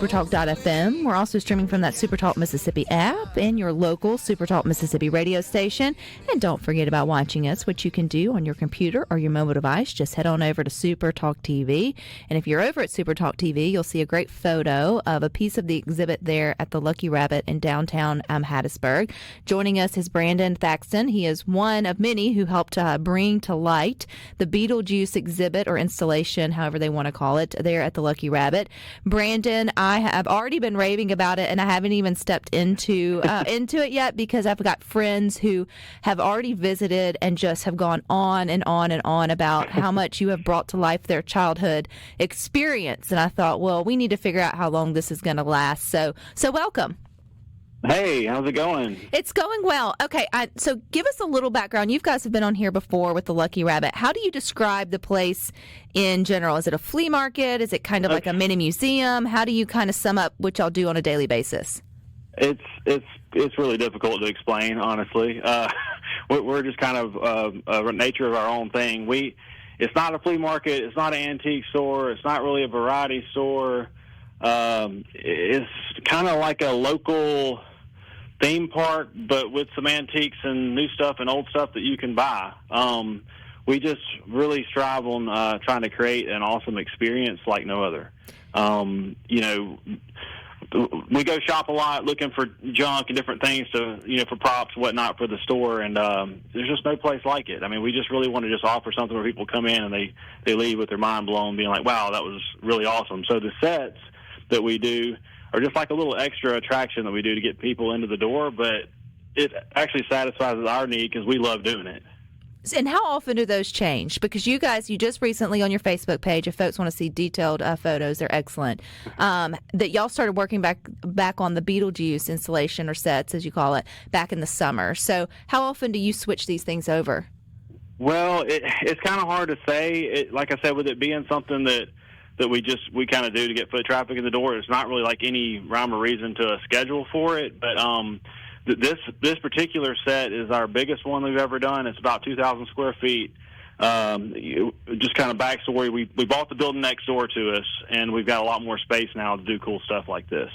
SuperTalk.fm. We're also streaming from that SuperTalk Mississippi app and your local SuperTalk Mississippi radio station. And don't forget about watching us, which you can do on your computer or your mobile device. Just head on over to SuperTalk TV. And if you're over at SuperTalk TV, you'll see a great photo of a piece of the exhibit there at the Lucky Rabbit in downtown Hattiesburg. Joining us is Brandon Thaxton. He is one of many who helped bring to light the Beetlejuice exhibit or installation, however they want to call it, there at the Lucky Rabbit. Brandon, I have already been raving about it, and I haven't even stepped into it yet because I've got friends who have already visited and just have gone on and on and on about how much you have brought to life their childhood experience. And I thought, well, we need to figure out how long this is going to last. So welcome. Hey, how's it going? It's going well. Okay, so give us a little background. You guys have been on here before with the Lucky Rabbit. How do you describe the place in general? Is it a flea market? Is it kind of like a mini museum? How do you kind of sum up what y'all do on a daily basis? It's really difficult to explain, honestly. We're just kind of a nature of our own thing. It's not a flea market. It's not an antique store. It's not really a variety store. It's kind of like a local theme park, but with some antiques and new stuff and old stuff that you can buy. We just really strive on trying to create an awesome experience like no other. We go shop a lot looking for junk and different things for props and whatnot for the store, and there's just no place like it. I mean, we just really want to just offer something where people come in and they leave with their mind blown, being like, wow, that was really awesome. So the sets that we do are just like a little extra attraction that we do to get people into the door, but it actually satisfies our need because we love doing it. And how often do those change? Because you just recently on your Facebook page, if folks want to see detailed photos, they're excellent, that y'all started working back on the Beetlejuice installation or sets, as you call it, back in the summer. So how often do you switch these things over? Well, it's kind of hard to say. Like I said, with it being something that we kind of do to get foot traffic in the door, it's not really like any rhyme or reason to a schedule for it. But this particular set is our biggest one we've ever done. It's about 2,000 square feet. Just kind of backstory, we bought the building next door to us, and we've got a lot more space now to do cool stuff like this.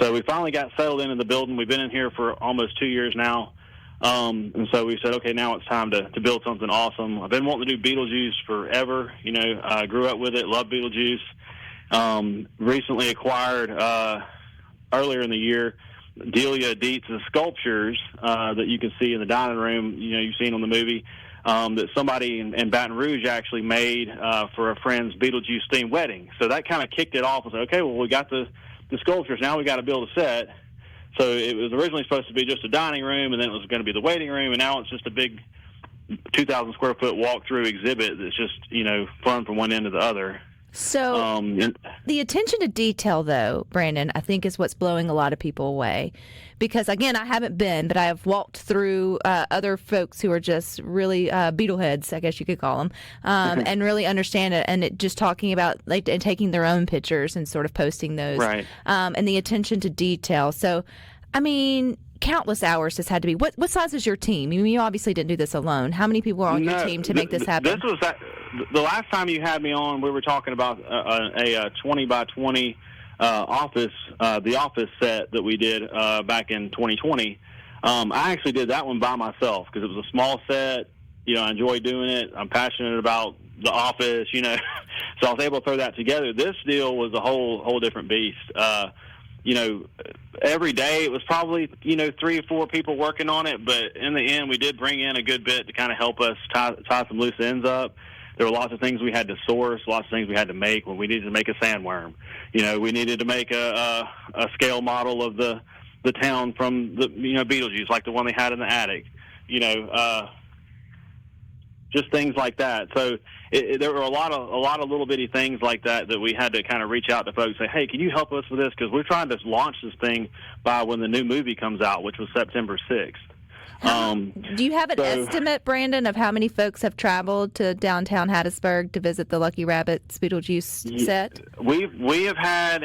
So we finally got settled into the building. We've been in here for almost 2 years now. And so we said, okay, now it's time to build something awesome. I've been wanting to do Beetlejuice forever. I grew up with it, love Beetlejuice. Recently acquired, earlier in the year, Delia Dietz's sculptures that you can see in the dining room, you've seen on the movie, that somebody in Baton Rouge actually made for a friend's Beetlejuice-themed wedding. So that kind of kicked it off and said, okay, well, we got the sculptures. Now we got to build a set. So it was originally supposed to be just a dining room, and then it was going to be the waiting room, and now it's just a big 2,000 square foot walk-through exhibit that's just, fun from one end to the other. So the attention to detail, though, Brandon, I think is what's blowing a lot of people away. Because, again, I haven't been, but I have walked through other folks who are just really Beetleheads, I guess you could call them, and really understand it. And just talking about and taking their own pictures and sort of posting those. Right. And the attention to detail. So, I mean, countless hours this had to be. What size is your team? I mean, you obviously didn't do this alone. How many people were on your team to make this happen? This was the last time you had me on. We were talking about a 20 by 20 office, the office set that we did back in 2020. I actually did that one by myself because it was a small set. I enjoy doing it. I'm passionate about the office. So I was able to throw that together. This deal was a whole different beast. Every day it was probably, 3 or 4 people working on it, but in the end we did bring in a good bit to kind of help us tie some loose ends up. There were lots of things we had to source, lots of things we had to make. When we needed to make a sandworm, we needed to make a scale model of the town from the, Beetlejuice, like the one they had in the attic, just things like that. So there were a lot of little bitty things like that we had to kind of reach out to folks and say, hey, can you help us with this? Because we're trying to launch this thing by when the new movie comes out, which was September 6th. Do you have an estimate, Brandon, of how many folks have traveled to downtown Hattiesburg to visit the Lucky Rabbit's Beetlejuice set? We have had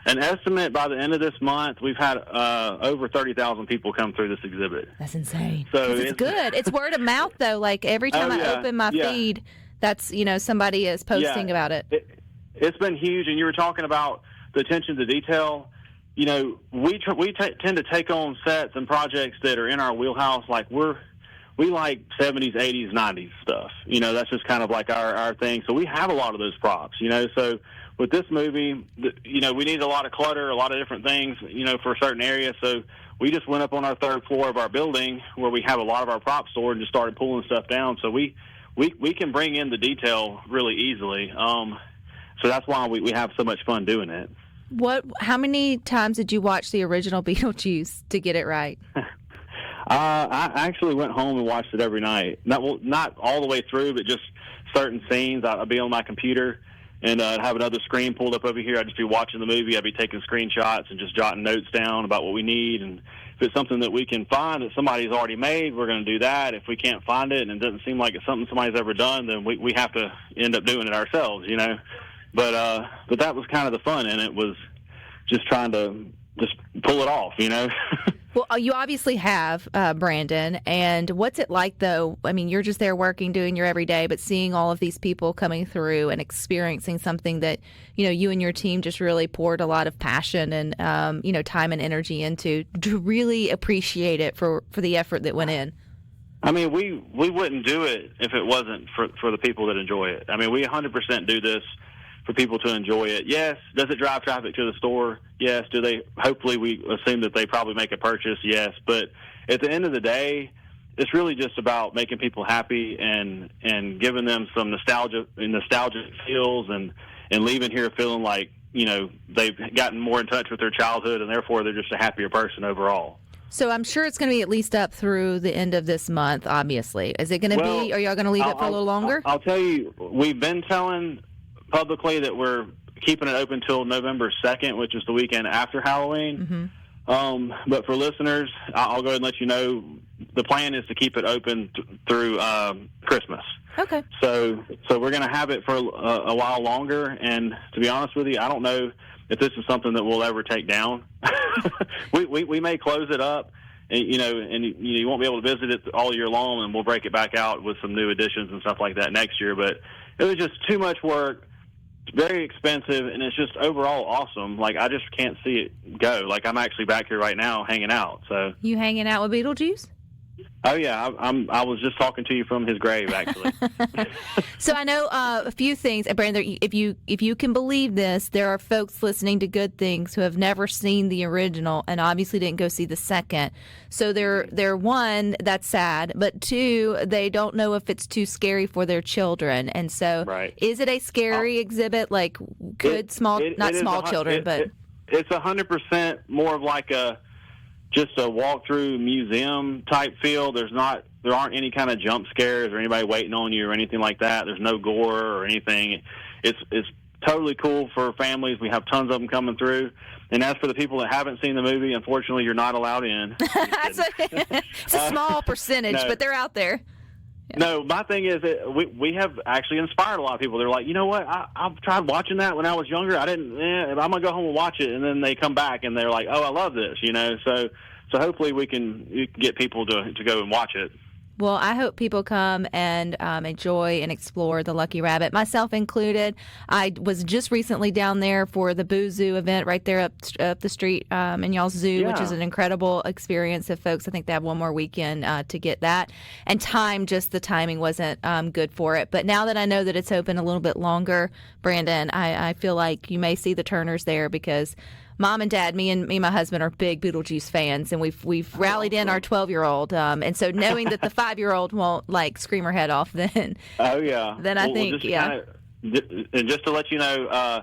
an estimate by the end of this month. We've had over 30,000 people come through this exhibit. That's insane. So it's good. It's word of mouth, though. Like every time I open my feed, that's somebody is posting about it. It's been huge. And you were talking about the attention to detail, we tend to take on sets and projects that are in our wheelhouse. Like we like 70s, 80s, 90s stuff. That's just kind of like our thing. So we have a lot of those props, So with this movie, we need a lot of clutter, a lot of different things, for a certain area. So we just went up on our third floor of our building where we have a lot of our props stored and just started pulling stuff down. So we can bring in the detail really easily. So that's why we have so much fun doing it. How many times did you watch the original Beetlejuice to get it right? I actually went home and watched it every night. Not all the way through, but just certain scenes. I'd be on my computer, and I'd have another screen pulled up over here. I'd just be watching the movie. I'd be taking screenshots and just jotting notes down about what we need. And if it's something that we can find that somebody's already made, we're going to do that. If we can't find it and it doesn't seem like it's something somebody's ever done, then we have to end up doing it ourselves, But that was kind of the fun, and it was just trying to just pull it off, Well, you obviously have, Brandon, and what's it like, though? I mean, you're just there working, doing your everyday, but seeing all of these people coming through and experiencing something that, you and your team just really poured a lot of passion and, time and energy into, to really appreciate it for the effort that went in. I mean, we wouldn't do it if it wasn't for the people that enjoy it. I mean, we 100% do this for people to enjoy it. Yes. Does it drive traffic to the store? Yes. Hopefully we assume that they probably make a purchase? Yes. But at the end of the day, it's really just about making people happy and giving them some nostalgic feels and leaving here feeling like, they've gotten more in touch with their childhood and therefore they're just a happier person overall. So I'm sure it's going to be at least up through the end of this month, obviously. Is it going to be, are y'all going to leave it for a little longer? I'll tell you, we've been telling publicly that we're keeping it open till November 2nd, which is the weekend after Halloween. Mm-hmm. But for listeners, I'll go ahead and let you know the plan is to keep it open through Christmas. Okay. So we're going to have it for a while longer. And to be honest with you, I don't know if this is something that we'll ever take down. we may close it up. And, you won't be able to visit it all year long, and we'll break it back out with some new additions and stuff like that next year. But it was just too much work. It's very expensive, and it's just overall awesome. Like, I just can't see it go. Like, I'm actually back here right now hanging out. So you hanging out with Beetlejuice? Oh, yeah. I was just talking to you from his grave, actually. So I know a few things. Brandon, if you can believe this, there are folks listening to Good Things who have never seen the original and obviously didn't go see the second. So they're one, that's sad, but two, they don't know if it's too scary for their children. And so Is it a scary exhibit? Like, could small children, but... It's 100% more of like just a walk-through museum type feel. There aren't any kind of jump scares or anybody waiting on you or anything like that. There's no gore or anything. It's totally cool for families. We have tons of them coming through. And as for the people that haven't seen the movie, unfortunately, you're not allowed in. It's a small percentage, but they're out there. Yeah. No, my thing is that we have actually inspired a lot of people. They're like, you know what? I've tried watching that when I was younger. I didn't. I'm gonna go home and watch it, and then they come back and they're like, oh, I love this. So hopefully we can get people to go and watch it. Well, I hope people come and enjoy and explore the Lucky Rabbit, myself included. I was just recently down there for the Boo Zoo event right there up the street in y'all's zoo, which is an incredible experience of folks. I think they have one more weekend to get that. And the timing wasn't good for it. But now that I know that it's open a little bit longer, Brandon, I feel like you may see the Turners there because Mom and Dad, me and my husband are big Beetlejuice fans, and we've rallied in our 12-year-old, and so knowing that the 5-year-old won't scream her head off, then I think and just to let you know,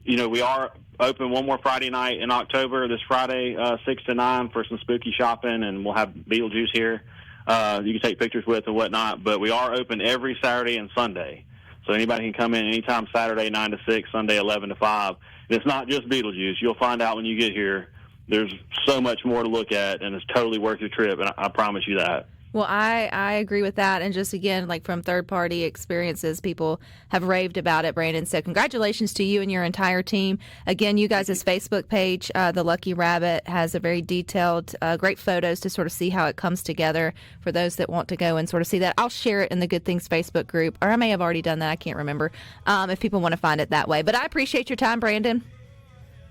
we are open one more Friday night in October. This Friday, 6 to 9 for some spooky shopping, and we'll have Beetlejuice here. You can take pictures with and whatnot, but we are open every Saturday and Sunday, so anybody can come in anytime. Saturday 9 to 6, Sunday 11 to 5. It's not just Beetlejuice. You'll find out when you get here. There's so much more to look at, and it's totally worth your trip, and I promise you that. Well, I agree with that. And just, again, like from third-party experiences, people have raved about it, Brandon. So congratulations to you and your entire team. Again, you guys' Facebook page, The Lucky Rabbit, has a very detailed, great photos to sort of see how it comes together for those that want to go and sort of see that. I'll share it in the Good Things Facebook group, or I may have already done that. I can't remember, if people want to find it that way. But I appreciate your time, Brandon.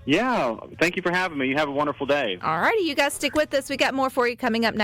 Yeah, thank you for having me. You have a wonderful day. All righty, you guys stick with us. We got more for you coming up next.